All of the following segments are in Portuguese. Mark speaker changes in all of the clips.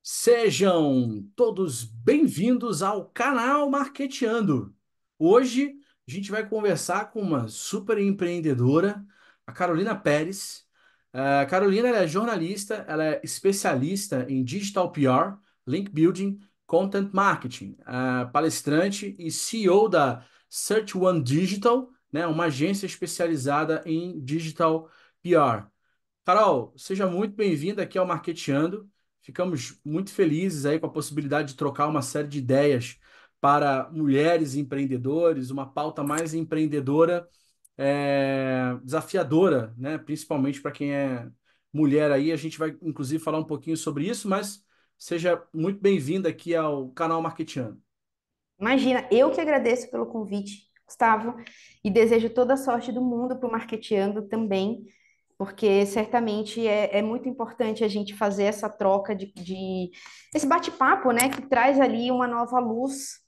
Speaker 1: Sejam todos bem-vindos ao canal Marqueteando. Hoje a gente vai conversar com uma super empreendedora, a Carolina Pérez. A Carolina ela é jornalista, ela é especialista em Digital PR, Link Building, Content Marketing, palestrante e CEO da Search One Digital, né, uma agência especializada em Digital PR. Carol, seja muito bem-vinda aqui ao Marqueteando. Ficamos muito felizes aí com a possibilidade de trocar uma série de ideias para mulheres empreendedores, uma pauta mais empreendedora, desafiadora, né? Principalmente para quem é mulher aí. A gente vai, inclusive, falar um pouquinho sobre isso, mas seja muito bem-vinda aqui ao canal Marqueteando.
Speaker 2: Imagina, eu que agradeço pelo convite, Gustavo, e desejo toda a sorte do mundo para o Marqueteando também, porque certamente é muito importante a gente fazer essa troca esse bate-papo, né, que traz ali uma nova luz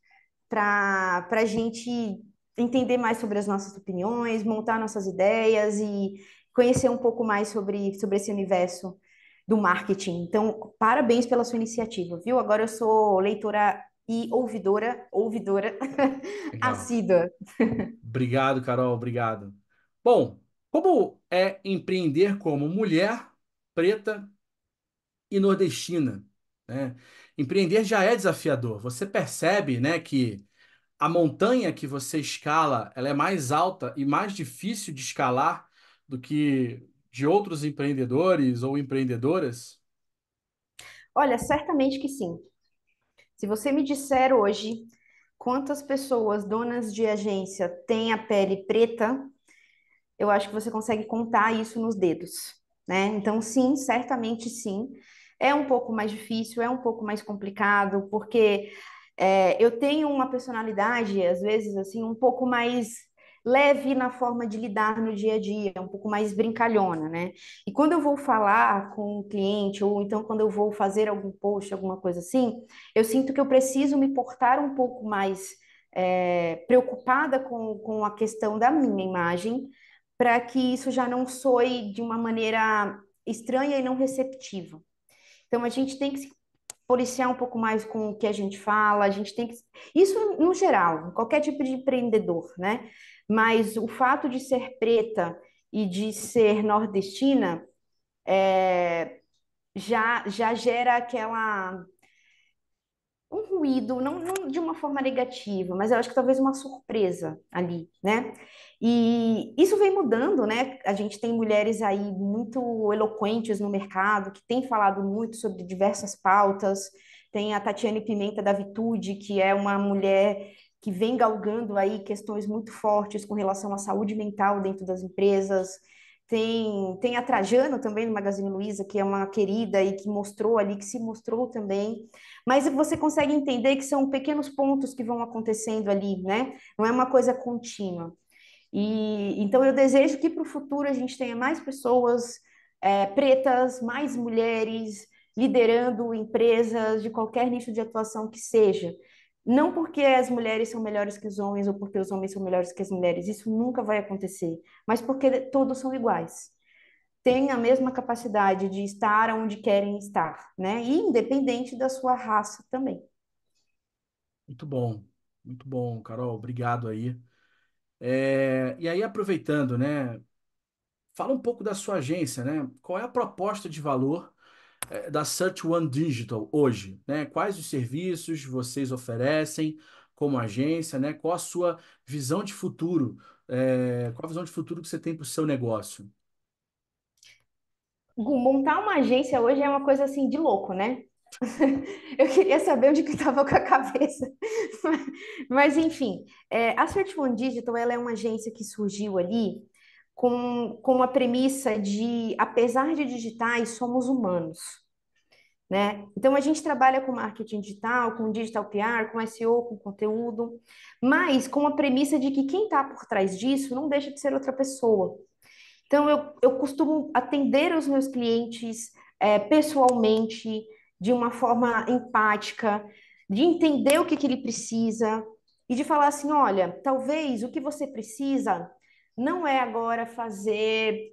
Speaker 2: para a gente entender mais sobre as nossas opiniões, montar nossas ideias e conhecer um pouco mais sobre esse universo do marketing. Então, parabéns pela sua iniciativa, viu? Agora eu sou leitora e ouvidora
Speaker 1: Legal.
Speaker 2: assídua.
Speaker 1: Obrigado, Carol, obrigado. Bom, como é empreender como mulher preta e nordestina, né? Empreender já é desafiador. Você percebe, né, que a montanha que você escala, ela é mais alta e mais difícil de escalar do que de outros empreendedores ou empreendedoras?
Speaker 2: Olha, certamente que sim. Se você me disser hoje quantas pessoas donas de agência têm a pele preta, eu acho que você consegue contar isso nos dedos, né? Então, sim, certamente sim. É um pouco mais difícil, é um pouco mais complicado, porque eu tenho uma personalidade, às vezes, assim, um pouco mais leve na forma de lidar no dia a dia, um pouco mais brincalhona, né? E quando eu vou falar com o cliente, ou então quando eu vou fazer algum post, alguma coisa assim, eu sinto que eu preciso me portar um pouco mais preocupada com a questão da minha imagem, para que isso já não soe de uma maneira estranha e não receptiva. Então, a gente tem que se policiar um pouco mais com o que a gente fala, a gente tem que. Isso no geral, qualquer tipo de empreendedor, né? Mas o fato de ser preta e de ser nordestina já gera aquela um ruído, não de uma forma negativa, mas eu acho que talvez uma surpresa ali, né? E isso vem mudando, né? A gente tem mulheres aí muito eloquentes no mercado, que têm falado muito sobre diversas pautas. Tem a Tatiane Pimenta da Vitude, que é uma mulher que vem galgando aí questões muito fortes com relação à saúde mental dentro das empresas. Tem a Trajano também no Magazine Luiza, que é uma querida e que mostrou ali, que se mostrou também, mas você consegue entender que são pequenos pontos que vão acontecendo ali, né? Não é uma coisa contínua. E então eu desejo que para o futuro a gente tenha mais pessoas pretas, mais mulheres liderando empresas de qualquer nicho de atuação que seja. Não porque as mulheres são melhores que os homens ou porque os homens são melhores que as mulheres, isso nunca vai acontecer, mas porque todos são iguais, têm a mesma capacidade de estar onde querem estar, né? E independente da sua raça também.
Speaker 1: Muito bom, Carol, obrigado aí. E aí, aproveitando, né, fala um pouco da sua agência, né? Qual é a proposta de valor da Search One Digital hoje, né? Quais os serviços vocês oferecem como agência, né? Qual a sua visão de futuro? Qual a visão de futuro que você tem para o seu negócio?
Speaker 2: Gu, montar uma agência hoje é uma coisa assim de louco, né? Eu queria saber onde que estava com a cabeça. Mas enfim, a Search One Digital ela é uma agência que surgiu ali com a premissa de, apesar de digitais, somos humanos, né? Então a gente trabalha com marketing digital, com digital PR, com SEO, com conteúdo, mas com a premissa de que quem está por trás disso não deixa de ser outra pessoa. Então eu costumo atender os meus clientes pessoalmente, de uma forma empática, de entender o que ele precisa e de falar assim, olha, talvez o que você precisa não é agora fazer,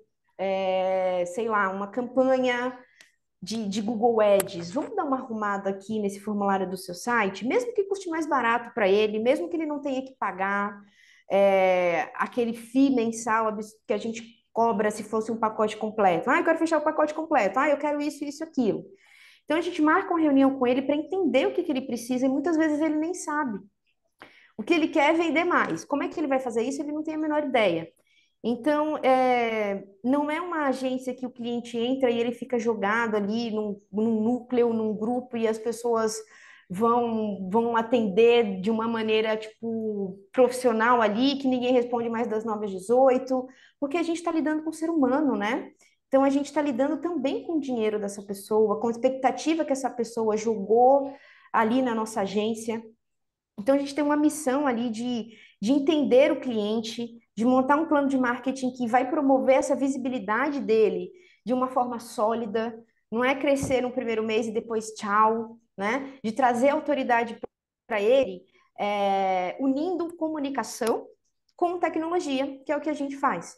Speaker 2: sei lá, uma campanha de Google Ads, vamos dar uma arrumada aqui nesse formulário do seu site, mesmo que custe mais barato para ele, mesmo que ele não tenha que pagar aquele FII mensal que a gente cobra se fosse um pacote completo. Ah, eu quero fechar o pacote completo. Ah, eu quero isso, isso, aquilo. Então a gente marca uma reunião com ele para entender o que ele precisa e muitas vezes ele nem sabe. O que ele quer é vender mais. Como é que ele vai fazer isso? Ele não tem a menor ideia. Então, não é uma agência que o cliente entra e ele fica jogado ali num núcleo, num grupo, e as pessoas vão atender de uma maneira, tipo, profissional ali, que ninguém responde mais das 9 às 18, porque a gente está lidando com o ser humano, né? Então, a gente está lidando também com o dinheiro dessa pessoa, com a expectativa que essa pessoa jogou ali na nossa agência. Então, a gente tem uma missão ali de entender o cliente, de montar um plano de marketing que vai promover essa visibilidade dele de uma forma sólida, não é crescer no primeiro mês e depois tchau, né? De trazer autoridade para ele, unindo comunicação com tecnologia, que é o que a gente faz,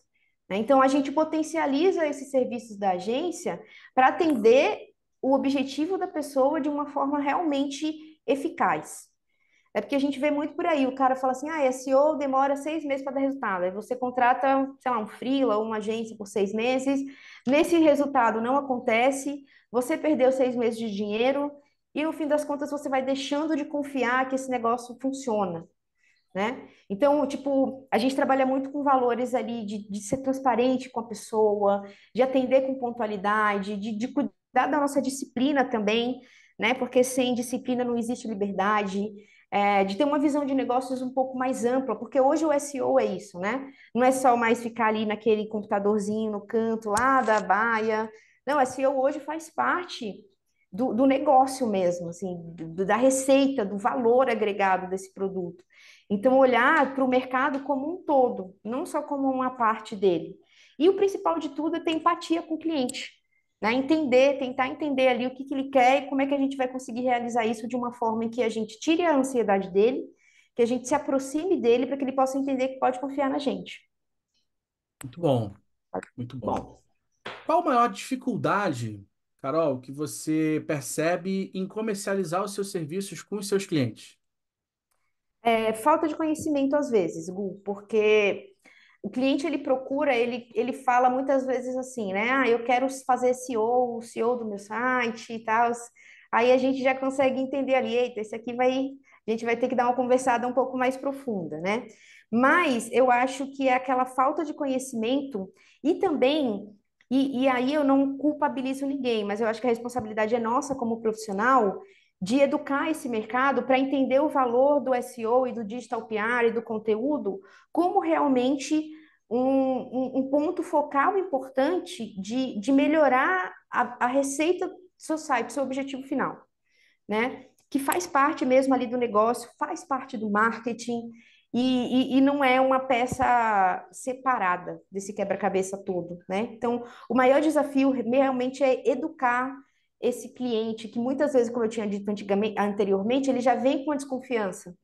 Speaker 2: né? Então, a gente potencializa esses serviços da agência para atender o objetivo da pessoa de uma forma realmente eficaz. É porque a gente vê muito por aí, o cara fala assim, ah, SEO demora 6 meses para dar resultado. Aí você contrata, sei lá, um freela ou uma agência por 6 meses, nesse resultado não acontece, você perdeu 6 meses de dinheiro e no fim das contas você vai deixando de confiar que esse negócio funciona, né? Então, tipo, a gente trabalha muito com valores ali de ser transparente com a pessoa, de atender com pontualidade, de cuidar da nossa disciplina também, né? Porque sem disciplina não existe liberdade, de ter uma visão de negócios um pouco mais ampla, porque hoje o SEO é isso, né? Não é só mais ficar ali naquele computadorzinho no canto lá da baia. Não, o SEO hoje faz parte do negócio mesmo, assim, da receita, do valor agregado desse produto. Então, olhar para o mercado como um todo, não só como uma parte dele. E o principal de tudo é ter empatia com o cliente, né? Entender, tentar entender ali o que ele quer e como é que a gente vai conseguir realizar isso de uma forma em que a gente tire a ansiedade dele, que a gente se aproxime dele para que ele possa entender que pode confiar na gente.
Speaker 1: Muito bom, muito bom.
Speaker 2: Bom,
Speaker 1: Qual a maior dificuldade, Carol, que você percebe em comercializar os seus serviços com os seus clientes?
Speaker 2: falta de conhecimento às vezes, Gu, porque o cliente ele procura, ele fala muitas vezes assim, né? Ah, eu quero fazer SEO, o SEO do meu site e tal. Aí a gente já consegue entender ali, eita, esse aqui a gente vai ter que dar uma conversada um pouco mais profunda, né? Mas eu acho que é aquela falta de conhecimento e também, e aí eu não culpabilizo ninguém, mas eu acho que a responsabilidade é nossa como profissional de educar esse mercado para entender o valor do SEO e do digital PR e do conteúdo como realmente um ponto focal importante de melhorar a receita do seu site, seu objetivo final, né? Que faz parte mesmo ali do negócio, faz parte do marketing e não é uma peça separada desse quebra-cabeça todo, né? Então, o maior desafio realmente é educar esse cliente, que muitas vezes, como eu tinha dito anteriormente, ele já vem com a desconfiança,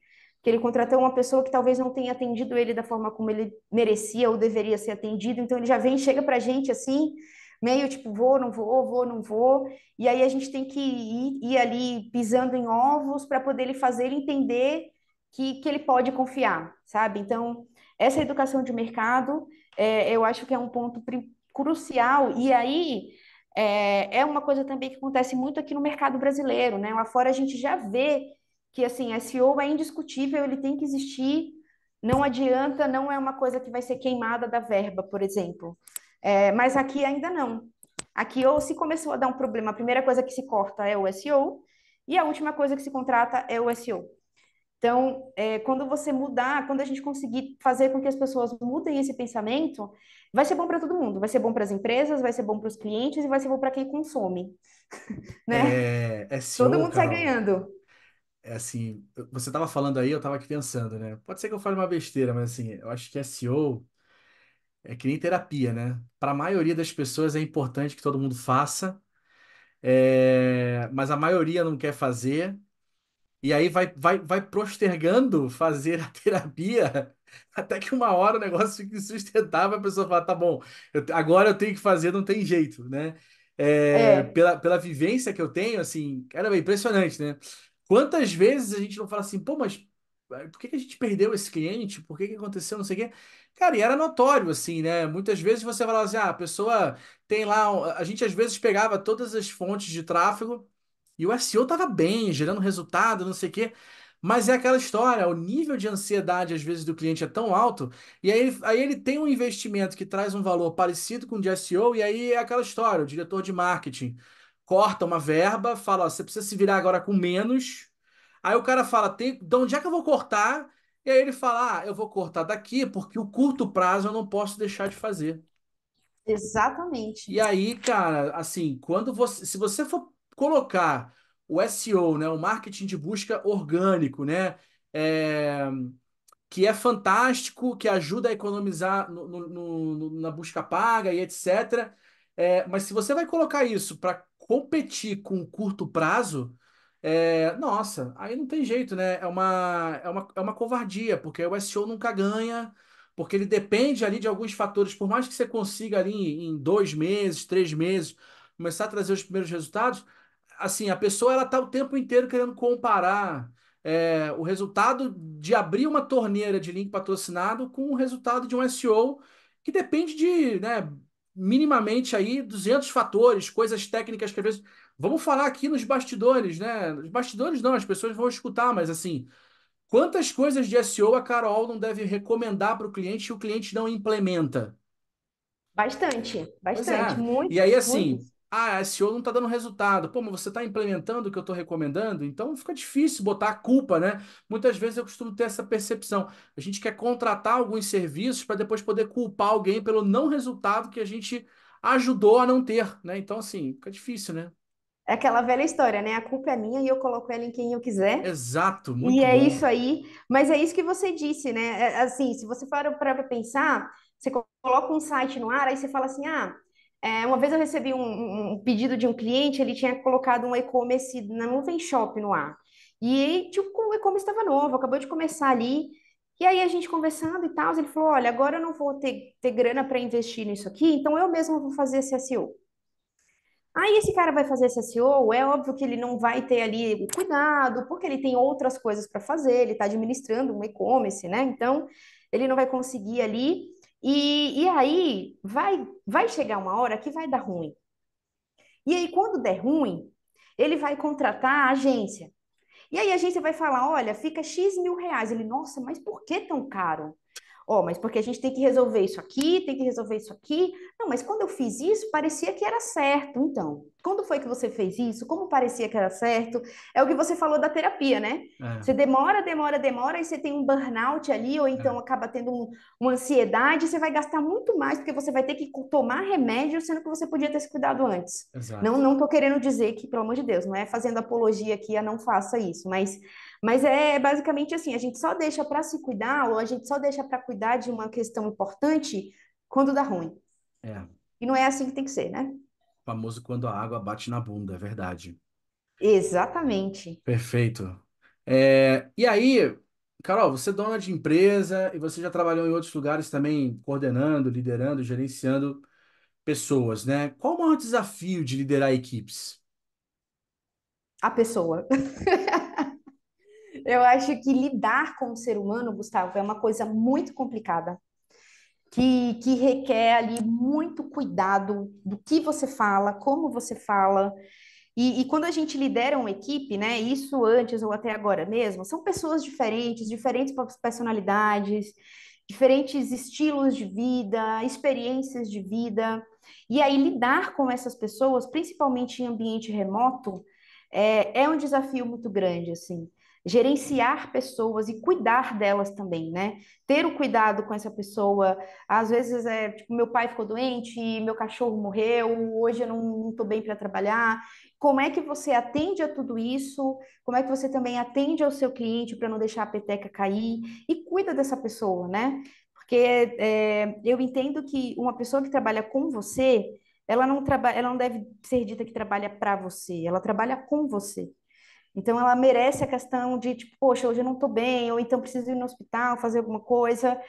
Speaker 2: que ele contratou uma pessoa que talvez não tenha atendido ele da forma como ele merecia ou deveria ser atendido, então ele já vem, chega para a gente assim, meio tipo, vou, não vou, vou, não vou, e aí a gente tem que ir ali pisando em ovos para poder ele fazer ele entender que ele pode confiar, sabe? Então, essa educação de mercado, eu acho que é um ponto crucial, e aí é uma coisa também que acontece muito aqui no mercado brasileiro, né? Lá fora a gente já vê que, assim, SEO é indiscutível, ele tem que existir, não adianta, não é uma coisa que vai ser queimada da verba, por exemplo. Mas aqui ainda não. Aqui, ou se começou a dar um problema, a primeira coisa que se corta é o SEO, e a última coisa que se contrata é o SEO. Então, quando você mudar, quando a gente conseguir fazer com que as pessoas mudem esse pensamento, vai ser bom para todo mundo. Vai ser bom para as empresas, vai ser bom para os clientes e vai ser bom para quem consome, né? Todo
Speaker 1: SEO,
Speaker 2: mundo sai
Speaker 1: Carol,
Speaker 2: ganhando.
Speaker 1: é assim, você estava falando aí, eu estava aqui pensando, né? Pode ser que eu fale uma besteira, mas assim, eu acho que SEO é que nem terapia, né? Para a maioria das pessoas é importante que todo mundo faça, mas a maioria não quer fazer. E aí vai postergando fazer a terapia até que uma hora o negócio fica insustentável, a pessoa fala, tá bom, agora eu tenho que fazer, não tem jeito, né?
Speaker 2: É,
Speaker 1: pela vivência que eu tenho, assim, cara, é impressionante, né? Quantas vezes a gente não fala assim, pô, mas por que que a gente perdeu esse cliente? Por que que aconteceu, não sei o quê? Cara, e era notório, assim, né? Muitas vezes você falava assim, ah, a pessoa tem lá, a gente às vezes pegava todas as fontes de tráfego e o SEO tava bem, gerando resultado, não sei o quê. Mas é aquela história, o nível de ansiedade às vezes do cliente é tão alto, e aí ele tem um investimento que traz um valor parecido com o de SEO, e aí é aquela história, o diretor de marketing corta uma verba, fala, ó, você precisa se virar agora com menos. Aí o cara fala, de onde é que eu vou cortar? E aí ele fala, eu vou cortar daqui porque o curto prazo eu não posso deixar de fazer.
Speaker 2: exatamente.
Speaker 1: E aí, cara, assim, se você for colocar o SEO, né, o marketing de busca orgânico, né, é, que é fantástico, que ajuda a economizar na busca paga e etc. Mas se você vai colocar isso para competir com o curto prazo, nossa, aí não tem jeito, né? É uma covardia, porque o SEO nunca ganha, porque ele depende ali de alguns fatores, por mais que você consiga ali em 2 meses, 3 meses, começar a trazer os primeiros resultados, assim, a pessoa ela tá o tempo inteiro querendo comparar o resultado de abrir uma torneira de link patrocinado com o resultado de um SEO que depende de, né, minimamente aí 200 fatores, coisas técnicas que às vezes. Vamos falar aqui nos bastidores, né? Nos bastidores não, as pessoas vão escutar, mas assim, quantas coisas de SEO a Carol não deve recomendar para o cliente e o cliente não implementa?
Speaker 2: Bastante,
Speaker 1: Pois
Speaker 2: bastante,
Speaker 1: é. E aí,
Speaker 2: muitos,
Speaker 1: assim,
Speaker 2: muitos.
Speaker 1: a SEO não está dando resultado. Pô, mas você está implementando o que eu estou recomendando? Então fica difícil botar a culpa, né? Muitas vezes eu costumo ter essa percepção. A gente quer contratar alguns serviços para depois poder culpar alguém pelo não resultado que a gente ajudou a não ter, né? Então, assim, fica difícil, né?
Speaker 2: É aquela velha história, né? A culpa é minha e eu coloco ela em quem eu quiser.
Speaker 1: Exato,
Speaker 2: E
Speaker 1: muito
Speaker 2: é isso
Speaker 1: bom.
Speaker 2: aí, mas é isso que você disse, né? Assim, se você for para pensar, você coloca um site no ar, aí você fala assim: uma vez eu recebi um pedido de um cliente, ele tinha colocado um e-commerce na Nuvem Shop no ar. E tipo, o e-commerce estava novo, acabou de começar ali. E aí a gente conversando e tal, ele falou: olha, agora eu não vou ter grana para investir nisso aqui, então eu mesmo vou fazer esse SEO. Aí esse cara vai fazer esse SEO, é óbvio que ele não vai ter ali o cuidado, porque ele tem outras coisas para fazer, ele está administrando um e-commerce, né? Então, ele não vai conseguir ali. E aí vai chegar uma hora que vai dar ruim. E aí, quando der ruim, ele vai contratar a agência. E aí a agência vai falar: olha, fica X mil reais. Ele, nossa, mas por que tão caro? Ó, mas porque a gente tem que resolver isso aqui, tem que resolver isso aqui. Não, mas quando eu fiz isso, parecia que era certo. Então, quando foi que você fez isso? Como parecia que era certo? É o que você falou da terapia, né?
Speaker 1: É,
Speaker 2: Você demora, demora, demora, e você tem um burnout ali, ou então
Speaker 1: é,
Speaker 2: acaba tendo uma ansiedade, você vai gastar muito mais, porque você vai ter que tomar remédio, sendo que você podia ter se cuidado antes. Não,
Speaker 1: exato.
Speaker 2: não tô querendo dizer que, pelo amor de Deus, não é fazendo apologia aqui a não faça isso, mas é basicamente assim, a gente só deixa para se cuidar, ou a gente só deixa para cuidar de uma questão importante quando dá ruim.
Speaker 1: É,
Speaker 2: E não é assim que tem que ser, né?
Speaker 1: famoso quando a água bate na bunda, é verdade.
Speaker 2: Exatamente.
Speaker 1: Perfeito. E aí, Carol, você é dona de empresa e você já trabalhou em outros lugares também, coordenando, liderando, gerenciando pessoas, né? Qual o maior desafio de liderar equipes?
Speaker 2: A pessoa. Eu acho que lidar com o ser humano, Gustavo, é uma coisa muito complicada, que requer ali muito cuidado do que você fala, como você fala. E quando a gente lidera uma equipe, né, isso antes ou até agora mesmo, são pessoas diferentes, diferentes personalidades, diferentes estilos de vida, experiências de vida. E aí lidar com essas pessoas, principalmente em ambiente remoto, é um desafio muito grande, assim. Gerenciar pessoas e cuidar delas também, né? Ter o cuidado com essa pessoa. Às vezes tipo, meu pai ficou doente, meu cachorro morreu, hoje eu não estou bem para trabalhar. Como é que você atende a tudo isso? Como é que você também atende ao seu cliente para não deixar a peteca cair? E cuida dessa pessoa, né? Porque eu entendo que uma pessoa que trabalha com você, ela não deve ser dita que trabalha para você, ela trabalha com você. Então ela merece a questão de, tipo, poxa, hoje eu não estou bem, ou então preciso ir no hospital fazer alguma coisa,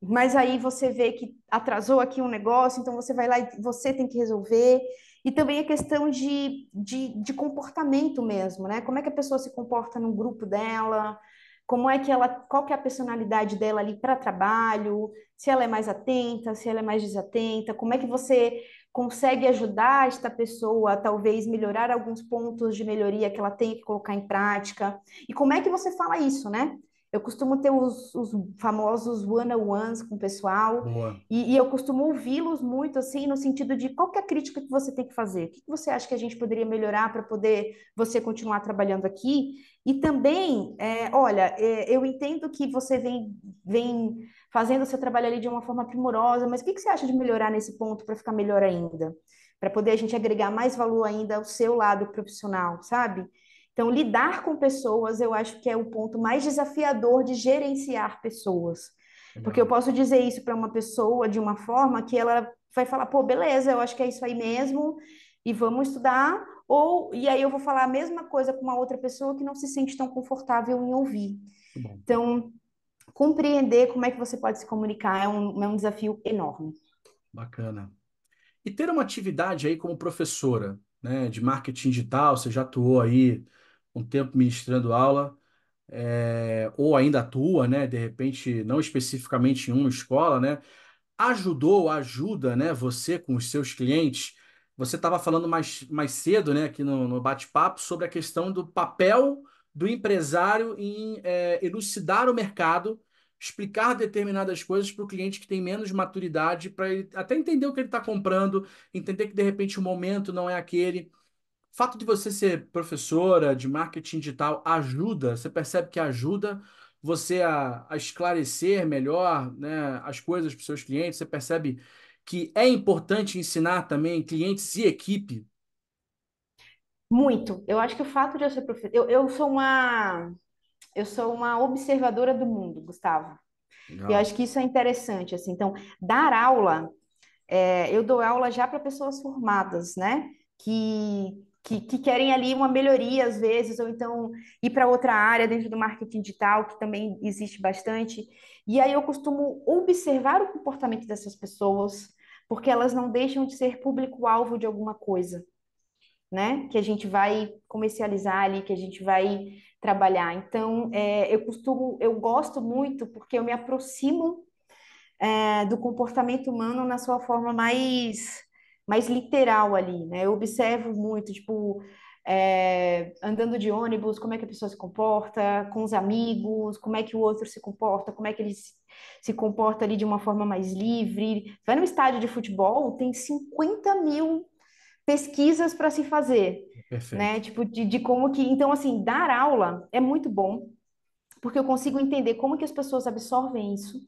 Speaker 2: mas aí você vê que atrasou aqui um negócio, então você vai lá e você tem que resolver. E também a questão de comportamento mesmo, né? Como é que a pessoa se comporta no grupo dela, como é que ela, qual que é a personalidade dela ali para trabalho, se ela é mais atenta, se ela é mais desatenta, como é que você consegue ajudar esta pessoa a talvez melhorar alguns pontos de melhoria que ela tem que colocar em prática, e como é que você fala isso, né? Eu costumo ter os famosos one-on-ones com o pessoal,
Speaker 1: Boa.
Speaker 2: e eu costumo ouvi-los muito assim, no sentido de qual que é a crítica que você tem que fazer, o que que você acha que a gente poderia melhorar para poder você continuar trabalhando aqui? E também, olha, eu entendo que você vem fazendo o seu trabalho ali de uma forma primorosa, mas o que que você acha de melhorar nesse ponto para ficar melhor ainda? Para poder a gente agregar mais valor ainda ao seu lado profissional, sabe? Então, lidar com pessoas, eu acho que é o ponto mais desafiador de gerenciar pessoas. Porque eu
Speaker 1: Legal.
Speaker 2: posso dizer isso para uma pessoa de uma forma que ela vai falar, pô, beleza, eu acho que é isso aí mesmo, e vamos estudar. Ou, e aí eu vou falar a mesma coisa com uma outra pessoa que não se sente tão confortável em ouvir.
Speaker 1: Muito bom.
Speaker 2: Então, compreender como é que você pode se comunicar é um desafio enorme.
Speaker 1: Bacana. E ter uma atividade aí como professora, né, de marketing digital, você já atuou aí um tempo ministrando aula, ou ainda atua, né, de repente, não especificamente em uma escola, né, ajudou, ajuda, né, você com os seus clientes. Você estava falando mais cedo, né, aqui no bate-papo, sobre a questão do papel do empresário em elucidar o mercado, explicar determinadas coisas para o cliente que tem menos maturidade, para ele até entender o que ele está comprando, entender que de repente o momento não é aquele. O fato de você ser professora de marketing digital ajuda, você percebe que ajuda você a esclarecer melhor, né, as coisas para os seus clientes, você percebe que é importante ensinar também clientes e equipe.
Speaker 2: Muito. Eu acho que o fato de eu ser professora, eu sou uma observadora do mundo, Gustavo. E eu
Speaker 1: Legal.
Speaker 2: acho que isso é interessante, assim. Então, dar aula, eu dou aula já para pessoas formadas, né? Que querem ali uma melhoria às vezes, ou então ir para outra área dentro do marketing digital, que também existe bastante. E aí eu costumo observar o comportamento dessas pessoas, porque elas não deixam de ser público-alvo de alguma coisa, né? Que a gente vai comercializar ali, que a gente vai trabalhar. Então, eu gosto muito porque eu me aproximo do comportamento humano na sua forma mais literal ali, né? Eu observo muito, tipo, andando de ônibus, como é que a pessoa se comporta, com os amigos, como é que o outro se comporta, como é que ele se comporta ali de uma forma mais livre. Vai no estádio de futebol, tem 50.000 pesquisas para se fazer, né?
Speaker 1: Perfeito.
Speaker 2: Tipo, de como que. Então, assim, dar aula é muito bom, porque eu consigo entender como que as pessoas absorvem isso.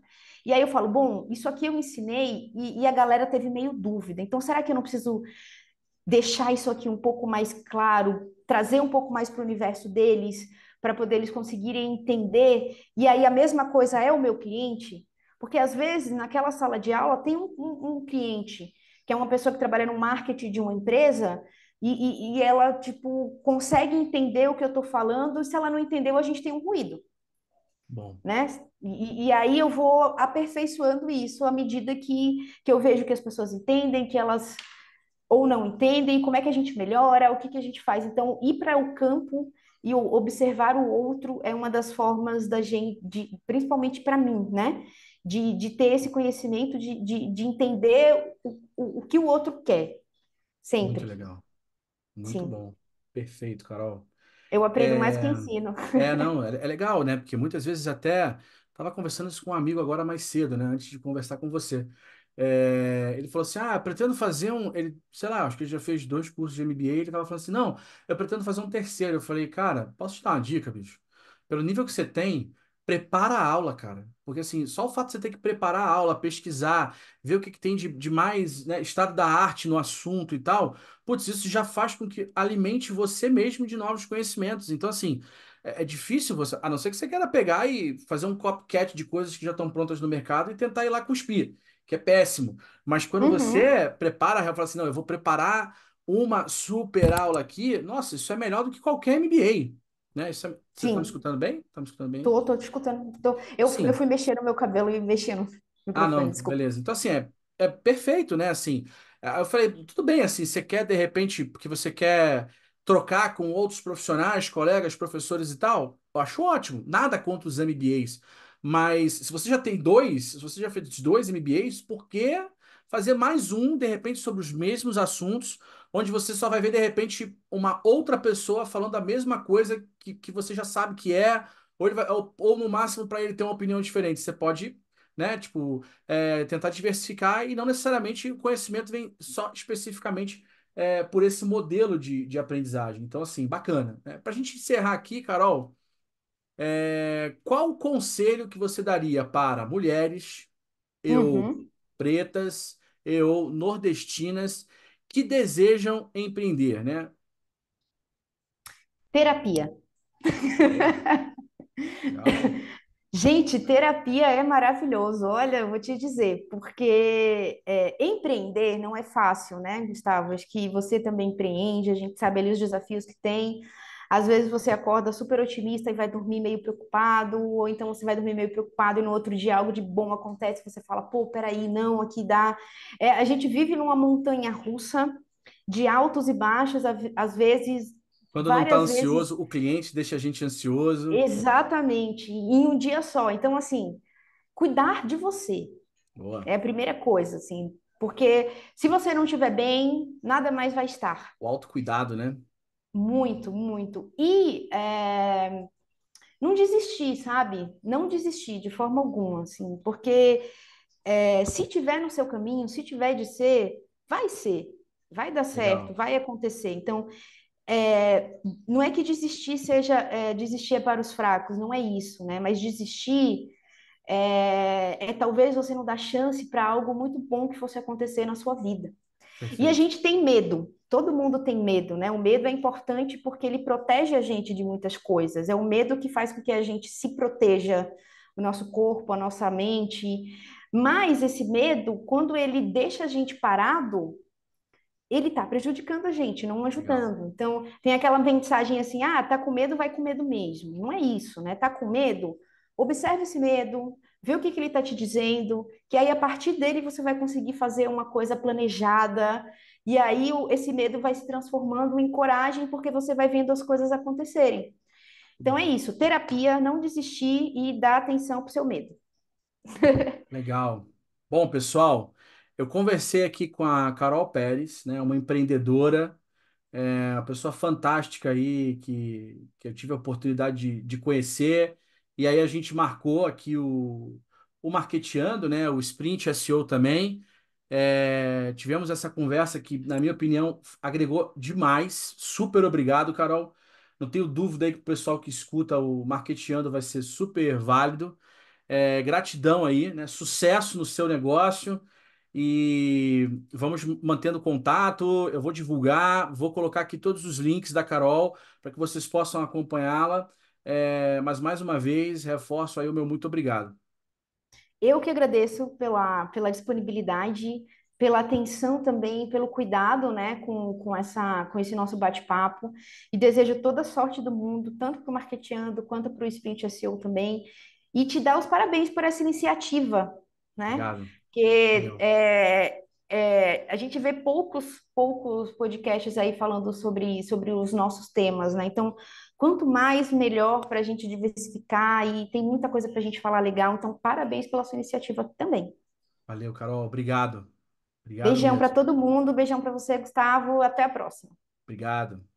Speaker 2: E aí eu falo, bom, isso aqui eu ensinei e a galera teve meio dúvida. Então, será que eu não preciso deixar isso aqui um pouco mais claro, trazer um pouco mais para o universo deles, para poder eles conseguirem entender? E aí a mesma coisa é o meu cliente, porque às vezes naquela sala de aula tem um cliente que é uma pessoa que trabalha no marketing de uma empresa e ela, tipo, consegue entender o que eu estou falando, e se ela não entendeu, a gente tem um ruído,
Speaker 1: Bom,
Speaker 2: né? E aí eu vou aperfeiçoando isso à medida que eu vejo que as pessoas entendem, que elas ou não entendem, como é que a gente melhora, o que que a gente faz. Então, ir para o campo e observar o outro é uma das formas da gente, principalmente para mim, né? De ter esse conhecimento, de entender o que o outro quer,
Speaker 1: muito
Speaker 2: sempre.
Speaker 1: legal. Muito
Speaker 2: Sim.
Speaker 1: bom. Perfeito, Carol.
Speaker 2: Eu aprendo mais que
Speaker 1: É,
Speaker 2: ensino.
Speaker 1: não, é legal, né? Porque muitas vezes até estava conversando isso com um amigo agora mais cedo, né? Antes de conversar com você. Ele falou assim: Ah, pretendo fazer um. Ele, sei lá, acho que ele já fez 2 cursos de MBA. Ele estava falando assim: Não, eu pretendo fazer um terceiro. Eu falei, cara, posso te dar uma dica, bicho? Pelo nível que você tem, prepara a aula, cara. Porque assim, só o fato de você ter que preparar a aula, pesquisar, ver o que tem de mais, né, estado da arte no assunto e tal. Putz, isso já faz com que alimente você mesmo de novos conhecimentos. Então, assim, é difícil você, a não ser que você queira pegar e fazer um copycat de coisas que já estão prontas no mercado e tentar ir lá cuspir, que é péssimo. Mas quando
Speaker 2: Uhum.
Speaker 1: você prepara, eu falo assim, não, eu vou preparar uma super aula aqui, nossa, isso é melhor do que qualquer MBA, né? Você está me
Speaker 2: Sim.
Speaker 1: escutando bem? Tá me escutando bem?
Speaker 2: Tô te escutando. Eu
Speaker 1: Sim.
Speaker 2: fui mexer no meu cabelo e mexer no
Speaker 1: Ah,
Speaker 2: microfone,
Speaker 1: não,
Speaker 2: desculpa.
Speaker 1: beleza. Então, assim, é perfeito, né? Assim, Aí eu falei, tudo bem, assim, você quer, de repente, porque você quer trocar com outros profissionais, colegas, professores e tal? Eu acho ótimo, nada contra os MBAs. Mas se você já tem dois, se você já fez dois MBAs, por que fazer mais um, de repente, sobre os mesmos assuntos, onde você só vai ver, de repente, uma outra pessoa falando a mesma coisa que você já sabe que é, ou, ou no máximo para ele ter uma opinião diferente. Você pode, né, tipo, tentar diversificar e não necessariamente o conhecimento vem só especificamente por esse modelo de aprendizagem. Então, assim, bacana, né? Para a gente encerrar aqui, Carol, qual o conselho que você daria para mulheres, eu
Speaker 2: Uhum.
Speaker 1: pretas, eu nordestinas que desejam empreender, né?
Speaker 2: Terapia.
Speaker 1: Boa, legal,
Speaker 2: Gente, terapia é maravilhoso. Olha, eu vou te dizer, porque empreender não é fácil, né, Gustavo? Acho que você também empreende, a gente sabe ali os desafios que tem. Às vezes você acorda super otimista e vai dormir meio preocupado, ou então você vai dormir meio preocupado e no outro dia algo de bom acontece, você fala, pô, peraí, não, aqui dá. A gente vive numa montanha russa de altos e baixos, às vezes,
Speaker 1: quando não está
Speaker 2: várias vezes.
Speaker 1: ansioso, o cliente deixa a gente ansioso.
Speaker 2: Exatamente, em um dia só. Então, assim, cuidar de você
Speaker 1: Boa.
Speaker 2: é a primeira coisa, assim, porque se você não estiver bem, nada mais vai estar.
Speaker 1: O autocuidado, né?
Speaker 2: Muito, muito. E não desistir, sabe? Não desistir de forma alguma, assim, porque se tiver no seu caminho, se tiver de ser, vai dar certo,
Speaker 1: Legal.
Speaker 2: vai acontecer. Então, é, não é que desistir seja desistir é para os fracos, não é isso, né? Mas desistir talvez você não dar chance para algo muito bom que fosse acontecer na sua vida. E a
Speaker 1: Perfeito.
Speaker 2: gente tem medo, todo mundo tem medo, né? O medo é importante porque ele protege a gente de muitas coisas. É o medo que faz com que a gente se proteja, o nosso corpo, a nossa mente. Mas esse medo, quando ele deixa a gente parado, ele está prejudicando a gente, não
Speaker 1: Legal.
Speaker 2: ajudando. Então, tem aquela mensagem assim: ah, tá com medo, vai com medo mesmo. Não é isso, né? Tá com medo? Observe esse medo, vê o que ele está te dizendo, que aí a partir dele você vai conseguir fazer uma coisa planejada, e aí esse medo vai se transformando em coragem, porque você vai vendo as coisas acontecerem. Então é isso, terapia, não desistir e dar atenção para o seu medo.
Speaker 1: Legal. Bom, pessoal, eu conversei aqui com a Carol Pérez, né, uma empreendedora, uma pessoa fantástica aí que eu tive a oportunidade de conhecer. E aí a gente marcou aqui o Marqueteando, né, o Sprint SEO também. Tivemos essa conversa que, na minha opinião, agregou demais. Super obrigado, Carol. Não tenho dúvida aí que o pessoal que escuta o Marqueteando vai ser super válido. Gratidão aí, né? Sucesso no seu negócio e vamos mantendo contato. Eu vou divulgar, vou colocar aqui todos os links da Carol para que vocês possam acompanhá-la. Mas mais uma vez, reforço aí o meu muito obrigado.
Speaker 2: Eu que agradeço pela disponibilidade, pela atenção também, pelo cuidado, né, com esse nosso bate-papo. E desejo toda a sorte do mundo, tanto para o Marqueteando quanto para o Sprint SEO também. E te dar os parabéns por essa iniciativa, né?
Speaker 1: Obrigado.
Speaker 2: Porque
Speaker 1: Valeu.
Speaker 2: a gente vê poucos podcasts aí falando sobre os nossos temas, né? Então, quanto mais, melhor para a gente diversificar e tem muita coisa para a gente falar legal. Então, parabéns pela sua iniciativa também.
Speaker 1: Valeu, Carol. Obrigado. Obrigado
Speaker 2: Beijão para
Speaker 1: mesmo.
Speaker 2: todo mundo, beijão para você, Gustavo. Até a próxima.
Speaker 1: Obrigado.